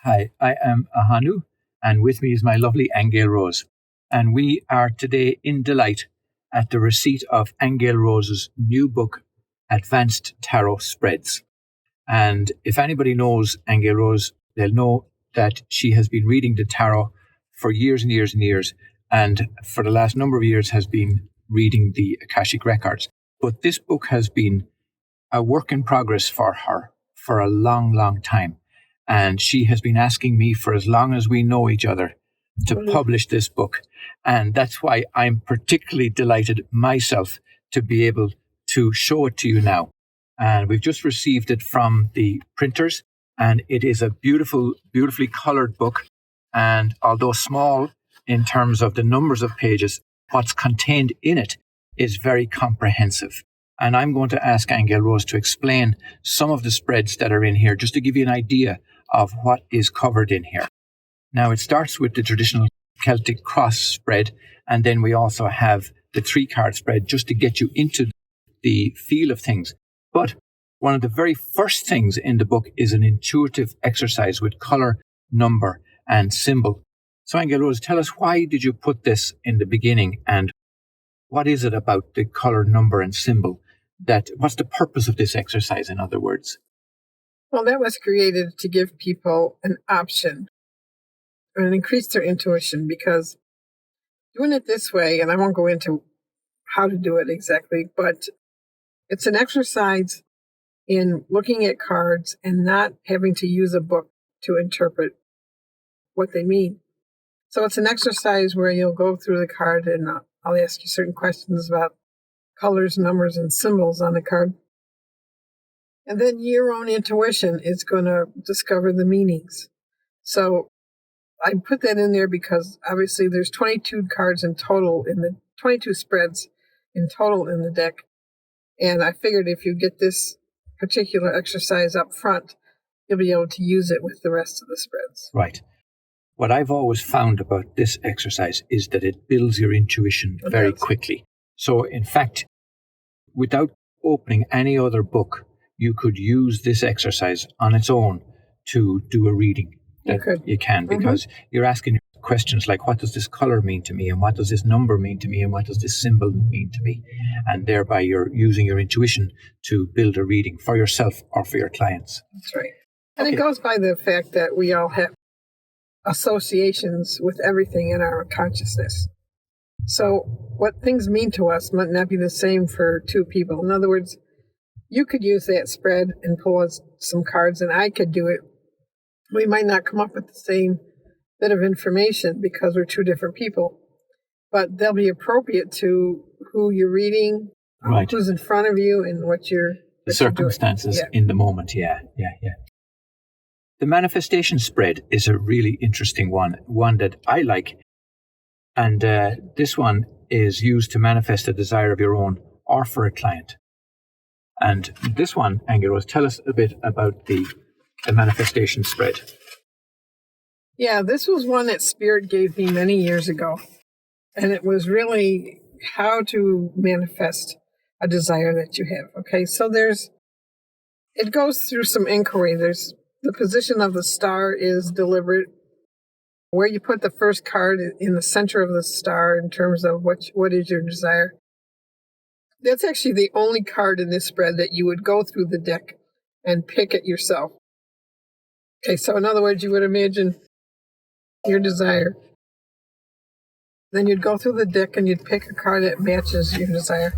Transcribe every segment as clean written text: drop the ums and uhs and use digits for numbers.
Hi, I am Ahanu, and with me is my lovely Angel Rose. And we are today in delight at the receipt of Angel Rose's new book, Advanced Tarot Spreads. And if anybody knows Angel Rose, they'll know that she has been reading the tarot for years and years and years, and for the last number of years has been reading the Akashic Records. But this book has been a work in progress for her for a long, long time. And she has been asking me for as long as we know each other to publish this book. And that's why I'm particularly delighted myself to be able to show it to you now. And we've just received it from the printers, and it is a beautiful, beautifully colored book. And although small in terms of the numbers of pages, what's contained in it is very comprehensive. And I'm going to ask Angel Rose to explain some of the spreads that are in here, just to give you an idea of what is covered in here. Now, it starts with the traditional Celtic cross spread, and then we also have the 3-card spread, just to get you into the feel of things. But one of the very first things in the book is an intuitive exercise with color, number, and symbol. So, Angel Rose, tell us, why did you put this in the beginning, and what is it about the color, number, and symbol? What's the purpose of this exercise, in other words? Well, that was created to give people an option and increase their intuition, because doing it this way, and I won't go into how to do it exactly, but it's an exercise in looking at cards and not having to use a book to interpret what they mean. So it's an exercise where you'll go through the card and I'll ask you certain questions about colors, numbers, and symbols on the card. And then your own intuition is going to discover the meanings. So I put that in there because obviously there's 22 cards in total, 22 spreads in total in the deck. And I figured if you get this particular exercise up front, you'll be able to use it with the rest of the spreads. Right. What I've always found about this exercise is that it builds your intuition very quickly. So in fact, without opening any other book, you could use this exercise on its own to do a reading. You can, because you're asking questions like, what does this color mean to me? And what does this number mean to me? And what does this symbol mean to me? And thereby you're using your intuition to build a reading for yourself or for your clients. That's right. And it goes by the fact that we all have associations with everything in our consciousness. So what things mean to us might not be the same for two people. In other words, you could use that spread and pull us some cards, and I could do it. We might not come up with the same bit of information because we're two different people, but they'll be appropriate to who you're reading, right, who's in front of you, and what the circumstances in the moment. Yeah. The manifestation spread is a really interesting one that I like. And this one is used to manifest a desire of your own or for a client. And this one, Angel Rose, tell us a bit about the manifestation spread. Yeah, this was one that Spirit gave me many years ago. And it was really how to manifest a desire that you have. Okay, so it goes through some inquiry. There's the position of the star is deliberate. Where you put the first card in the center of the star in terms of what is your desire. That's actually the only card in this spread that you would go through the deck and pick it yourself. Okay, so in other words, you would imagine your desire. Then you'd go through the deck and you'd pick a card that matches your desire,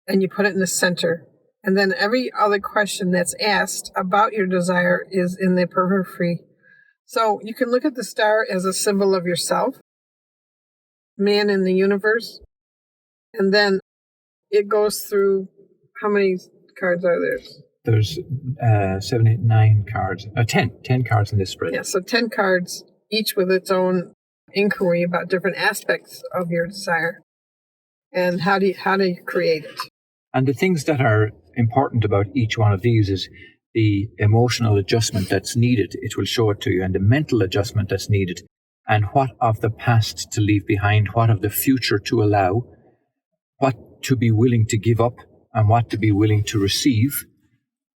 and you put it in the center. And then every other question that's asked about your desire is in the periphery. So you can look at the star as a symbol of yourself, man in the universe, and then it goes through, how many cards are there? There's 7, 8, 9 cards, 10 cards in this spread. Yeah, so 10 cards, each with its own inquiry about different aspects of your desire and how do you create it. And the things that are important about each one of these is the emotional adjustment that's needed. It will show it to you, and the mental adjustment that's needed, and what of the past to leave behind, what of the future to allow, what to be willing to give up, and what to be willing to receive,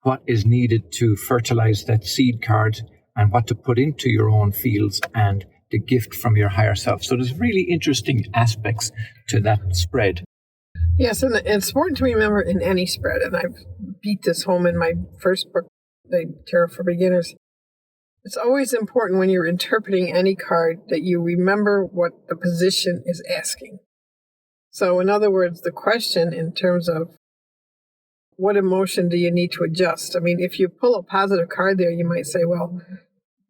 what is needed to fertilize that seed card, and what to put into your own fields and the gift from your higher self. So there's really interesting aspects to that spread. Yes, and it's important to remember in any spread, and I've beat this home in my first book, The Tarot for Beginners. It's always important when you're interpreting any card that you remember what the position is asking. So in other words, the question in terms of what emotion do you need to adjust? I mean, if you pull a positive card there, you might say, well,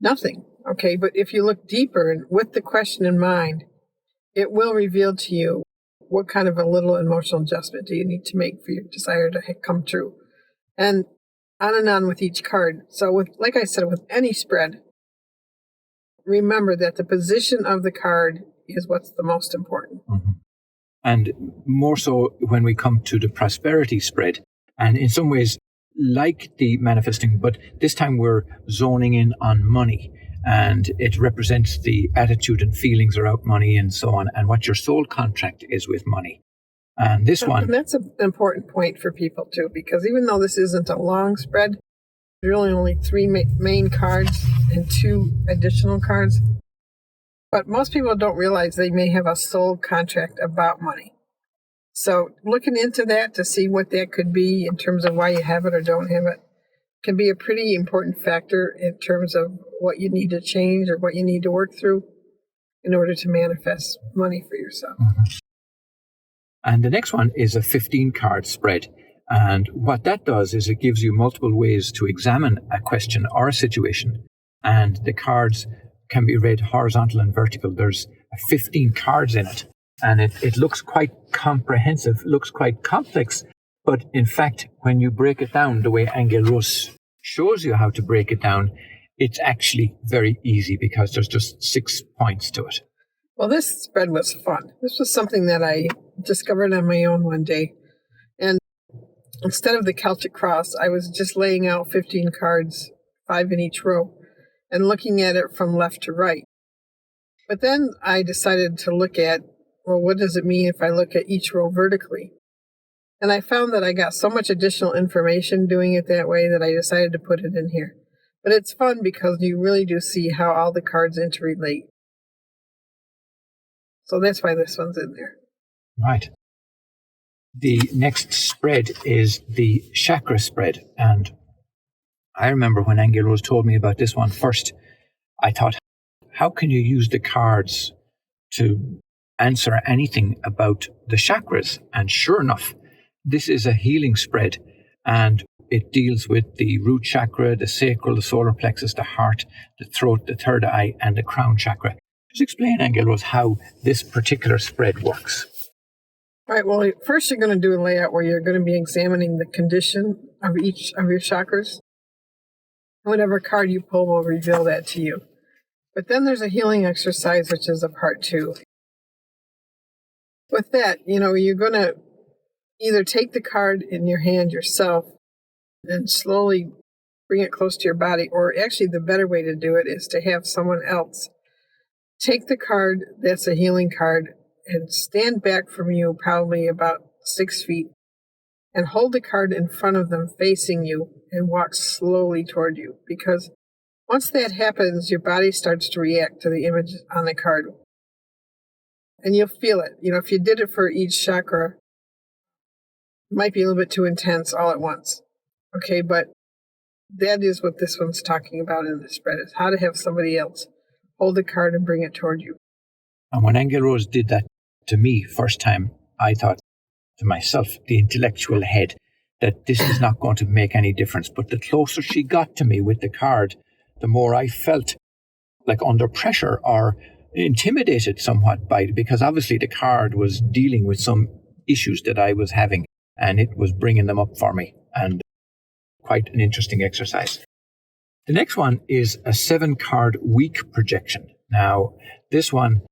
nothing. Okay, but if you look deeper and with the question in mind, it will reveal to you what kind of a little emotional adjustment do you need to make for your desire to come true. And on with each card. So like I said, with any spread, remember that the position of the card is what's the most important. Mm-hmm. And more so when we come to the prosperity spread, and in some ways like the manifesting, but this time we're zoning in on money, and it represents the attitude and feelings around money and so on, and what your soul contract is with money. And this one... And that's an important point for people too, because even though this isn't a long spread, there are really only 3 main cards and 2 additional cards. But most people don't realize they may have a soul contract about money. So looking into that to see what that could be in terms of why you have it or don't have it can be a pretty important factor in terms of what you need to change or what you need to work through in order to manifest money for yourself. Mm-hmm. And the next one is a 15-card spread. And what that does is it gives you multiple ways to examine a question or a situation. And the cards can be read horizontal and vertical. There's 15 cards in it. And it looks quite comprehensive, looks quite complex. But in fact, when you break it down the way Angel Rose shows you how to break it down, it's actually very easy because there's just 6 points to it. Well, this spread was fun. This was something that I discovered on my own one day. And instead of the Celtic cross, I was just laying out 15 cards, 5 in each row, and looking at it from left to right. But then I decided to look at, well, what does it mean if I look at each row vertically? And I found that I got so much additional information doing it that way that I decided to put it in here. But it's fun because you really do see how all the cards interrelate. So that's why this one's in there. Right. The next spread is the Chakra spread. And I remember when Angel Rose told me about this one first, I thought, how can you use the cards to answer anything about the chakras? And sure enough, this is a healing spread, and it deals with the root chakra, the sacral, the solar plexus, the heart, the throat, the third eye, and the crown chakra. Just explain, Angel Rose, how this particular spread works. All right, well, first you're going to do a layout where you're going to be examining the condition of each of your chakras. Whatever card you pull will reveal that to you. But then there's a healing exercise, which is a part 2. With that, you're going to either take the card in your hand yourself and slowly bring it close to your body, or actually the better way to do it is to have someone else take the card that's a healing card and stand back from you probably about 6 feet and hold the card in front of them facing you and walk slowly toward you. Because once that happens, your body starts to react to the image on the card. And you'll feel it. If you did it for each chakra, it might be a little bit too intense all at once. Okay, but that is what this one's talking about in the spread, is how to have somebody else hold the card and bring it toward you. And when Angel Rose did that to me first time, I thought to myself, the intellectual head, that this is not going to make any difference. But the closer she got to me with the card, the more I felt like under pressure or intimidated somewhat by it, because obviously the card was dealing with some issues that I was having, and it was bringing them up for me, and quite an interesting exercise. The next one is a 7-card week projection. Now, this one,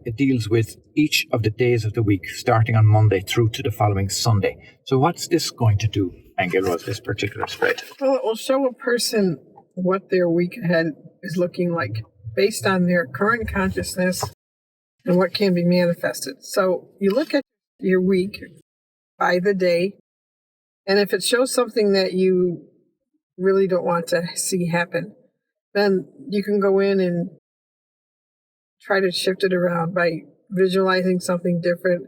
it deals with each of the days of the week, starting on Monday through to the following Sunday. So what's this going to do, Angel Rose, this particular spread? Well, it will show a person what their week ahead is looking like based on their current consciousness and what can be manifested. So you look at your week by the day, and if it shows something that you really don't want to see happen, then you can go in and try to shift it around by visualizing something different,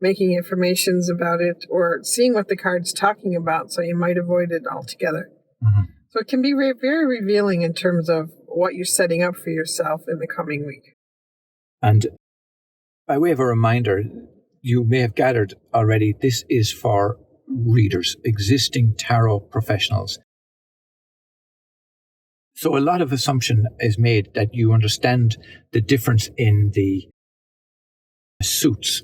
making affirmations about it, or seeing what the card's talking about, so you might avoid it altogether. Mm-hmm. So it can be very revealing in terms of what you're setting up for yourself in the coming week. And by way of a reminder, you may have gathered already, this is for readers, existing tarot professionals. So a lot of assumption is made that you understand the difference in the suits.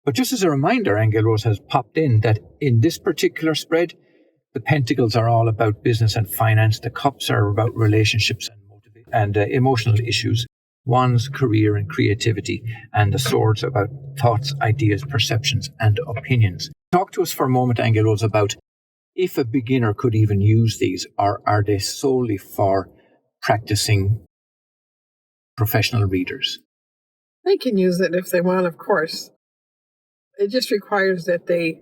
But just as a reminder, Angel Rose has popped in that in this particular spread, the pentacles are all about business and finance. The cups are about relationships and emotional issues. Wands, career and creativity. And the swords about thoughts, ideas, perceptions and opinions. Talk to us for a moment, Angel Rose, about if a beginner could even use these, or are they solely for practicing professional readers? They can use it if they want, of course. It just requires that they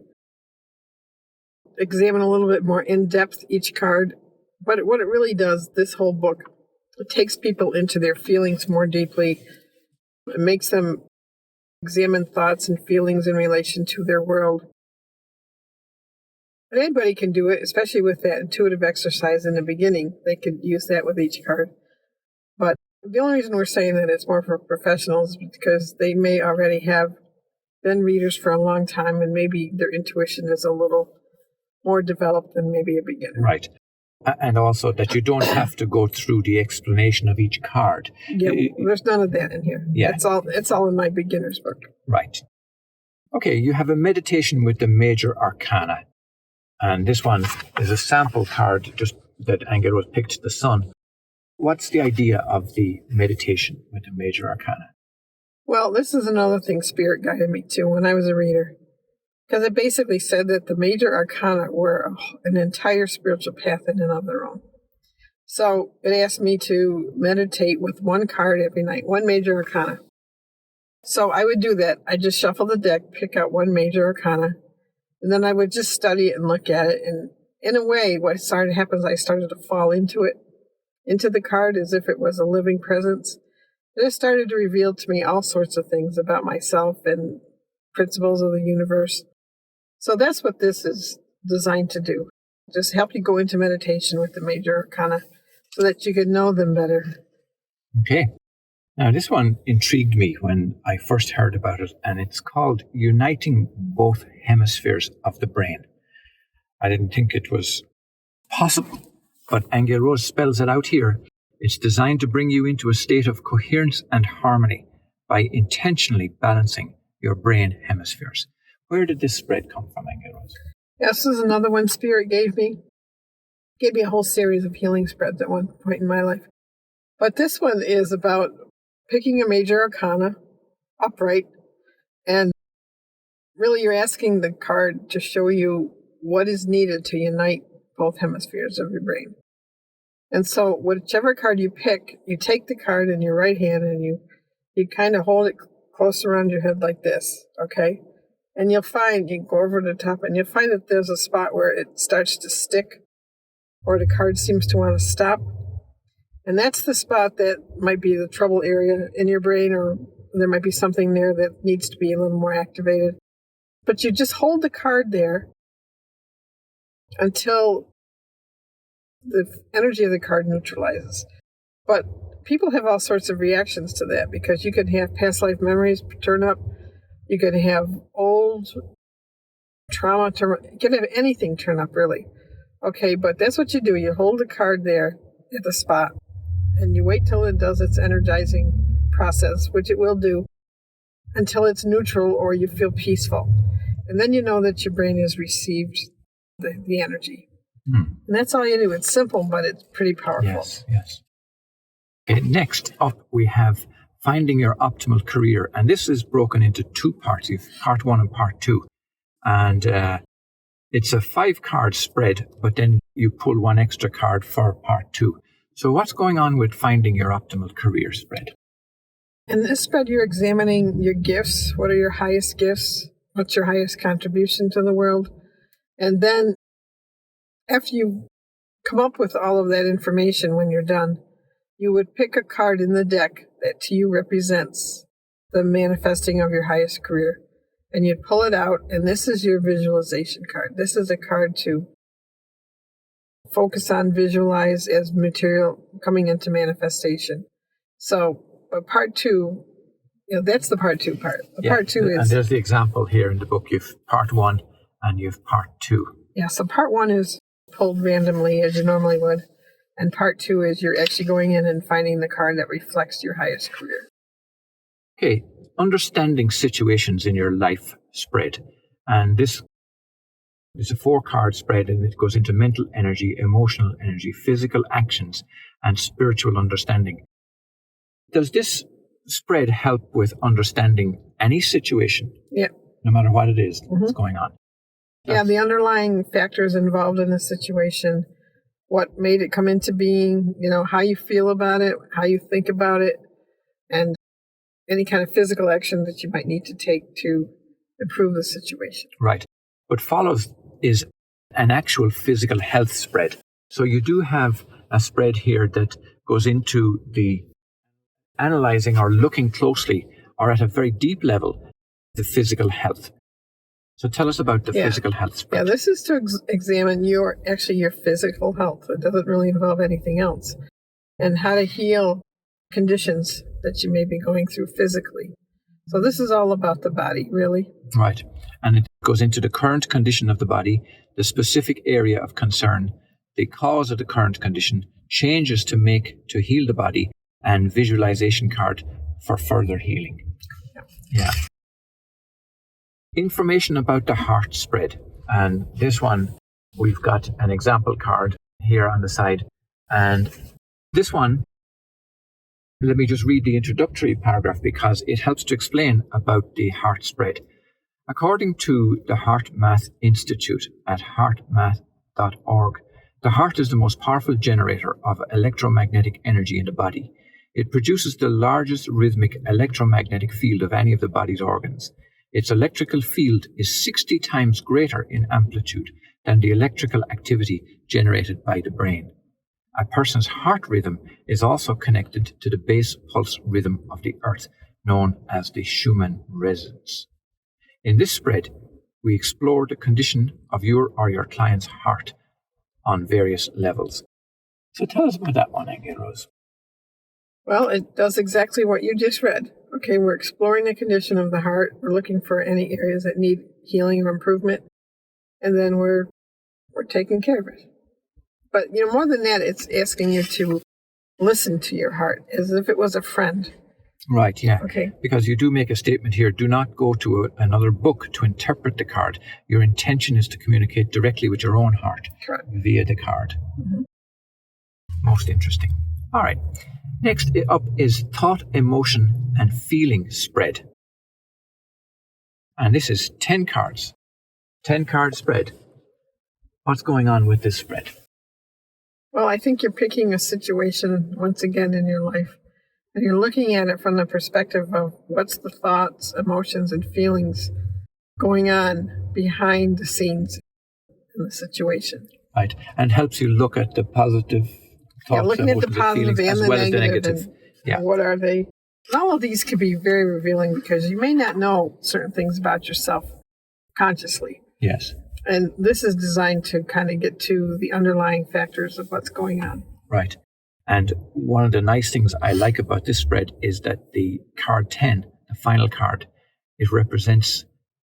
examine a little bit more in depth each card. But what it really does, this whole book, it takes people into their feelings more deeply. It makes them examine thoughts and feelings in relation to their world. But anybody can do it, especially with that intuitive exercise in the beginning. They could use that with each card. But the only reason we're saying that it's more for professionals is because they may already have been readers for a long time, and maybe their intuition is a little more developed than maybe a beginner. Right. And also that you don't have to go through the explanation of each card. Yeah, there's none of that in here. Yeah. It's all in my beginner's book. Right. Okay, you have a meditation with the major arcana. And this one is a sample card just that Angel Rose picked, the sun. What's the idea of the meditation with the major arcana? Well, this is another thing Spirit guided me to when I was a reader. Because it basically said that the major arcana were an entire spiritual path in and of their own. So it asked me to meditate with one card every night, one major arcana. So I would do that. I just shuffle the deck, pick out one major arcana, and then I would just study it and look at it. And in a way, what started to happen is I started to fall into it, into the card as if it was a living presence. It started to reveal to me all sorts of things about myself and principles of the universe. So that's what this is designed to do. Just help you go into meditation with the major arcana so that you can know them better. Okay. Now, this one intrigued me when I first heard about it, and it's called Uniting Both Hemispheres of the Brain. I didn't think it was possible, but Angel Rose spells it out here. It's designed to bring you into a state of coherence and harmony by intentionally balancing your brain hemispheres. Where did this spread come from, Angel Rose? This is another one Spirit gave me. Gave me a whole series of healing spreads at one point in my life. But this one is about picking a major arcana upright, and really you're asking the card to show you what is needed to unite both hemispheres of your brain. And so whichever card you pick, you take the card in your right hand and you kind of hold it close around your head like this, okay? And you'll find, you can go over the top, and you'll find that there's a spot where it starts to stick, or the card seems to want to stop. And that's the spot that might be the trouble area in your brain, or there might be something there that needs to be a little more activated. But you just hold the card there until the energy of the card neutralizes. But people have all sorts of reactions to that, because you can have past life memories turn up. You could have old trauma turn up. You could have anything turn up, really. Okay, but that's what you do. You hold the card there at the spot, and you wait till it does its energizing process, which it will do, until it's neutral or you feel peaceful. And then you know that your brain has received the energy. And that's all you do. It's simple, but it's pretty powerful. Yes, yes. Okay, next up, we have Finding Your Optimal Career. And this is broken into two parts. You've part one and part two. And it's a 5-card spread, but then you pull one extra card for part two. So what's going on with Finding Your Optimal Career spread? In this spread, you're examining your gifts. What are your highest gifts? What's your highest contribution to the world? And then after you come up with all of that information, when you're done, you would pick a card in the deck that to you represents the manifesting of your highest career. And you'd pull it out, and this is your visualization card. This is a card to focus on, visualize as material coming into manifestation. So, but part two, that's the part two part. Part two is... And there's the example here in the book. You've part one and you've part two. Yeah, so part one is pulled randomly as you normally would. And part two is you're actually going in and finding the card that reflects your highest career. Okay, understanding situations in your life spread. And this is a 4-card spread, and it goes into mental energy, emotional energy, physical actions, and spiritual understanding. Does this spread help with understanding any situation? Yeah. No matter what it is that's going on? Yeah, the underlying factors involved in a situation, what made it come into being, how you feel about it, how you think about it, and any kind of physical action that you might need to take to improve the situation. Right. What follows is an actual physical health spread. So you do have a spread here that goes into the analyzing or looking closely or at a very deep level, the physical health. So tell us about the physical health spread. Yeah, this is to examine your physical health. It doesn't really involve anything else. And how to heal conditions that you may be going through physically. So this is all about the body, really. Right. And it goes into the current condition of the body, the specific area of concern, the cause of the current condition, changes to make to heal the body, and visualization card for further healing. Yeah. Information about the heart spread. And this one, we've got an example card here on the side. And this one, let me just read the introductory paragraph because it helps to explain about the heart spread. According to the Heart Math Institute at heartmath.org, the heart is the most powerful generator of electromagnetic energy in the body. It produces the largest rhythmic electromagnetic field of any of the body's organs. Its electrical field is 60 times greater in amplitude than the electrical activity generated by the brain. A person's heart rhythm is also connected to the base pulse rhythm of the earth, known as the Schumann resonance. In this spread, we explore the condition of your or your client's heart on various levels. So tell us about that one, Angie Rose. Well, it does exactly what you just read. Okay, we're exploring the condition of the heart. We're looking for any areas that need healing or improvement. And then we're taking care of it. But, more than that, it's asking you to listen to your heart as if it was a friend. Right, yeah. Okay. Because you do make a statement here, do not go to another book to interpret the card. Your intention is to communicate directly with your own heart. Correct. Via the card. Most interesting. All right. Next up is thought, emotion, and feeling spread. And this is 10 cards. 10-card spread. What's going on with this spread? Well, I think you're picking a situation once again in your life, and you're looking at it from the perspective of what's the thoughts, emotions, and feelings going on behind the scenes in the situation. Right, and helps you look at the positive thoughts, looking at the positive and as the well as the negative. Yeah. What are they? And all of these can be very revealing because you may not know certain things about yourself consciously. Yes. And this is designed to kind of get to the underlying factors of what's going on. Right. And one of the nice things I like about this spread is that the card 10, the final card, it represents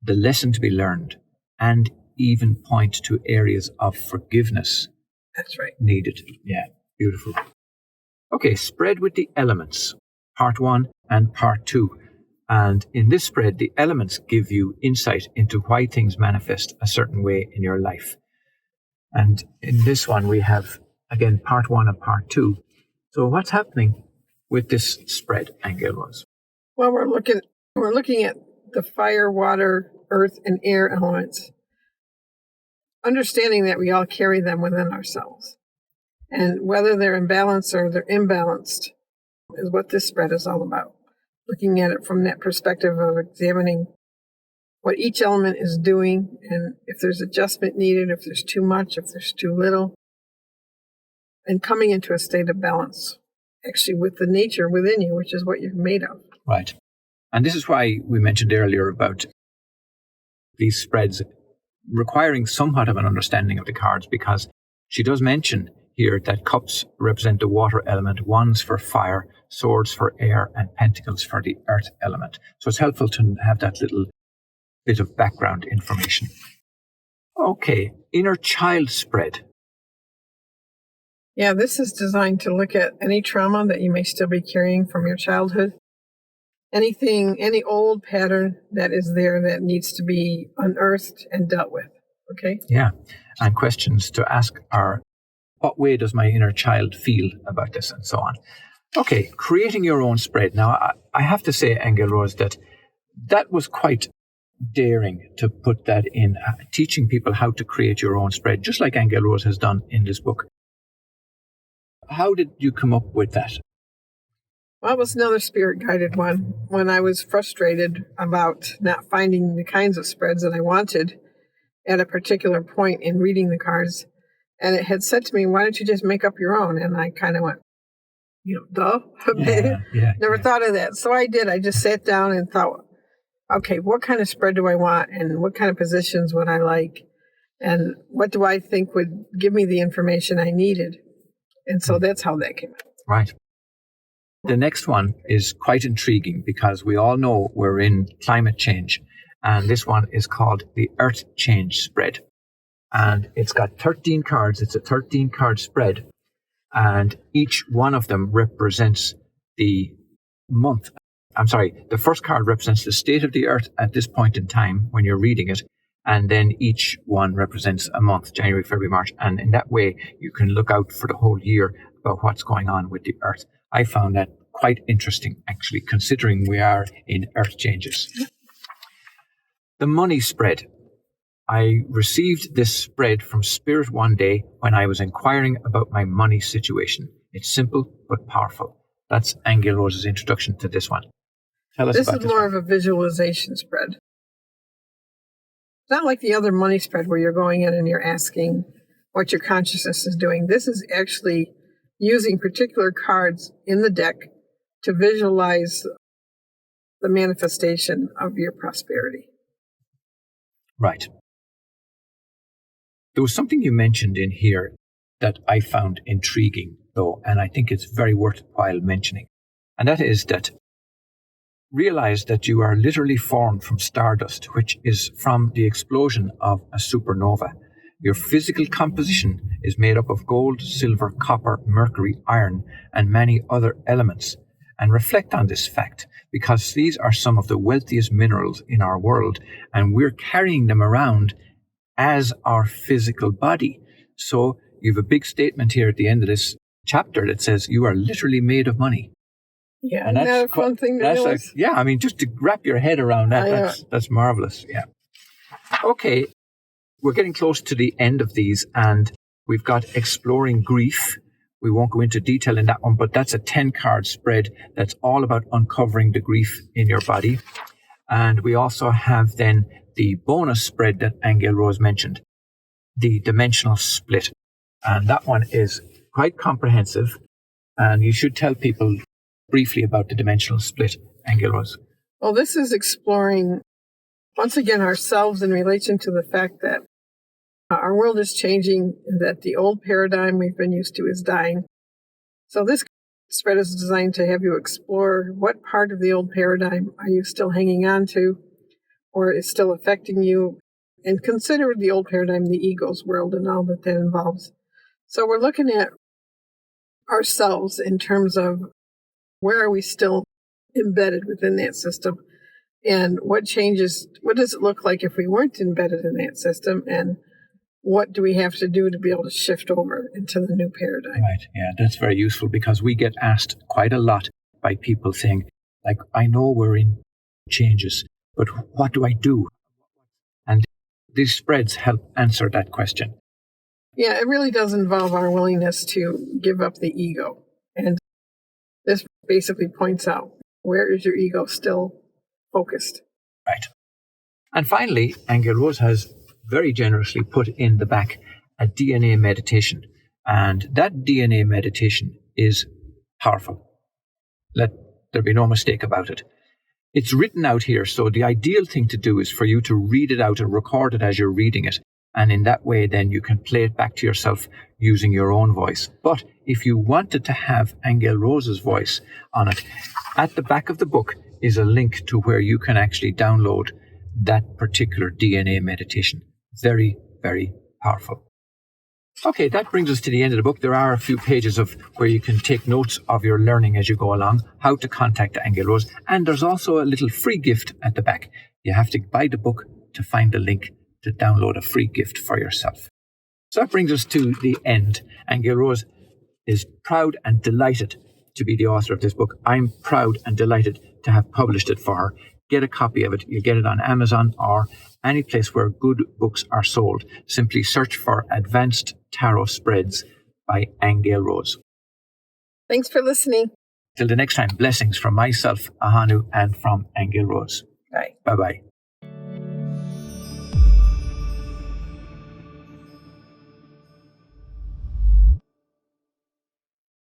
the lesson to be learned and even point to areas of forgiveness. That's right. Needed. Yeah. Beautiful. Okay. Spread with the elements, part 1 and part 2. And in this spread, the elements give you insight into why things manifest a certain way in your life. And in this one, we have, again, part 1 and part 2. So what's happening with this spread, Angie Rose? Well, we're looking at the fire, water, earth, and air elements, understanding that we all carry them within ourselves. And whether they're in balance or they're imbalanced is what this spread is all about. Looking at it from that perspective of examining what each element is doing and if there's adjustment needed, if there's too much, if there's too little, and coming into a state of balance actually with the nature within you, which is what you're made of. Right. And this is why we mentioned earlier about these spreads requiring somewhat of an understanding of the cards, because she does mention here that cups represent the water element, wands for fire, swords for air, and pentacles for the earth element. So it's helpful to have that little bit of background information. Okay, inner child spread. Yeah, this is designed to look at any trauma that you may still be carrying from your childhood. Anything, any old pattern that is there that needs to be unearthed and dealt with. Okay? Yeah, and questions to ask are, what way does my inner child feel about this, and so on. Okay, creating your own spread. Now, I have to say, Angel Rose, that was quite daring to put that in, teaching people how to create your own spread, just like Angel Rose has done in this book. How did you come up with that? Well, it was another spirit-guided one. When I was frustrated about not finding the kinds of spreads that I wanted at a particular point in reading the cards, and it had said to me, why don't you just make up your own? And I kind of went, duh. Never thought of that. So I did. I just sat down and thought, okay, what kind of spread do I want? And what kind of positions would I like? And what do I think would give me the information I needed? And so that's how that came out. Right. The next one is quite intriguing because we all know we're in climate change. And this one is called the Earth Change Spread. And it's got 13 cards. It's a 13-card spread. And each one of them represents the month. The first card represents the state of the Earth at this point in time when you're reading it. And then each one represents a month, January, February, March. And in that way, you can look out for the whole year about what's going on with the Earth. I found that quite interesting, actually, considering we are in Earth changes. The money spread. I received this spread from Spirit one day when I was inquiring about my money situation. It's simple but powerful. That's Angel Rose's introduction to this one. Tell us about this. This is more of a visualization spread. It's not like the other money spread where you're going in and you're asking what your consciousness is doing. This is actually using particular cards in the deck to visualize the manifestation of your prosperity. Right. There was something you mentioned in here that I found intriguing, though, and I think it's very worthwhile mentioning. And that is that realize that you are literally formed from stardust, which is from the explosion of a supernova. Your physical composition is made up of gold, silver, copper, mercury, iron, and many other elements. And reflect on this fact, because these are some of the wealthiest minerals in our world, and we're carrying them around as our physical body. So you have a big statement here at the end of this chapter that says you are literally made of money. Yeah, and that's a fun thing to realize. Just to wrap your head around that, that's marvelous. Yeah. Okay, we're getting close to the end of these, and we've got Exploring Grief. We won't go into detail in that one, but that's a 10-card spread that's all about uncovering the grief in your body. And we also have then the bonus spread that Angel Rose mentioned, the dimensional split. And that one is quite comprehensive. And you should tell people briefly about the dimensional split, Angel Rose. Well, this is exploring, once again, ourselves in relation to the fact that our world is changing, that the old paradigm we've been used to is dying. So this spread is designed to have you explore what part of the old paradigm are you still hanging on to, or is still affecting you, and consider the old paradigm the ego's world and all that involves. So we're looking at ourselves in terms of where are we still embedded within that system, and what changes, what does it look like if we weren't embedded in that system, and what do we have to do to be able to shift over into the new paradigm? Right, yeah, that's very useful because we get asked quite a lot by people saying, like, I know we're in changes, but what do I do? And these spreads help answer that question. Yeah, it really does involve our willingness to give up the ego. And this basically points out, where is your ego still focused? Right. And finally, Angel Rose has very generously put in the back a DNA meditation. And that DNA meditation is Powerful. Let there be no mistake about it. It's written out here, so the ideal thing to do is for you to read it out and record it as you're reading it. And in that way, then you can play it back to yourself using your own voice. But if you wanted to have Angel Rose's voice on it, at the back of the book is a link to where you can actually download that particular DNA meditation. Very, very powerful. Okay, that brings us to the end of the book. There are a few pages of where you can take notes of your learning as you go along, how to contact Angel Rose, and there's also a little free gift at the back. You have to buy the book to find the link to download a free gift for yourself. So that brings us to the end. Angel Rose is proud and delighted to be the author of this book. I'm proud and delighted to have published it for her. Get a copy of it. You get it on Amazon or any place where good books are sold. Simply search for Advanced Tarot Spreads by Angel Rose. Thanks for listening. Till the next time, blessings from myself, Ahanu, and from Angel Rose. Bye. Bye-bye.